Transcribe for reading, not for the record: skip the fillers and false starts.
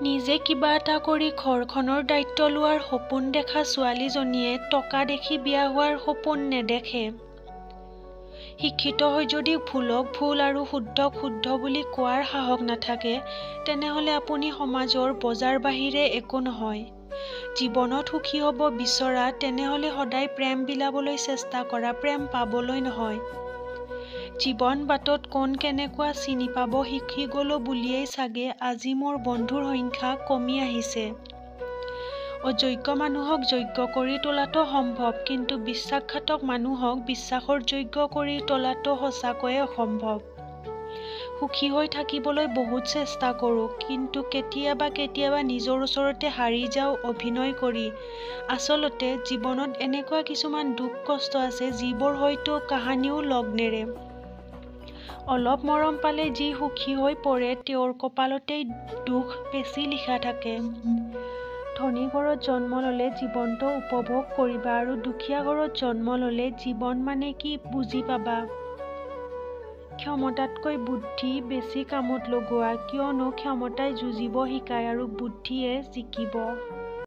নিজে কিবা এটা কৰি ঘৰখনৰ দায়িত্ব লোৱাৰ সপোন দেখা ছোৱালীজনীয়ে টকা দেখি বিয়া হোৱাৰ সপোন নেদেখে। শিক্ষিত হৈ যদি ভুলক ভুল আৰু শুদ্ধক শুদ্ধ বুলি কোৱাৰ সাহস নাথাকে, তেনেহ'লে আপুনি সমাজৰ বজাৰ বাহিৰে একো নহয়। জীৱনত সুখী হ'ব বিচৰা, তেনেহ'লে সদায় প্ৰেম বিলাবলৈ চেষ্টা কৰা, প্ৰেম পাবলৈ নহয়। জীৱন বাটত কোন কেনেকুৱা চিনি পাব শিকি গ'লো বুলিয়েই চাগে আজি মোৰ বন্ধুৰ সংখ্যা কমি আহিছে। অযোগ্য মানুহক যোগ্য কৰি তোলাটো সম্ভৱ, কিন্তু বিশ্বাসঘাতক মানুহক বিশ্বাসৰ যোগ্য কৰি তোলাটো সঁচাকৈয়ে অসম্ভৱ। সুখী হৈ থাকিবলৈ বহুত চেষ্টা কৰোঁ, কিন্তু কেতিয়াবা নিজৰ ওচৰতে হাৰি যাওঁ অভিনয় কৰি। আচলতে জীৱনত এনেকুৱা কিছুমান দুখ কষ্ট আছে যিবোৰ হয়তো কাহানিও লগ নেৰে। অলপ মৰম পালে যি সুখী হৈ পৰে, তেওঁৰ কপালতেই দুখ বেছি লিখা থাকে। ধনী ঘৰত জন্ম ল'লে জীৱনটো উপভোগ কৰিবা আৰু দুখীয়া ঘৰত জন্ম ল'লে জীৱন মানে কি বুজি পাবা। ক্ষমতাতকৈ বুদ্ধি বেছি কামত লগোৱা, কিয়নো ক্ষমতাই যুঁজিব শিকায় আৰু বুদ্ধিয়ে জিকিব।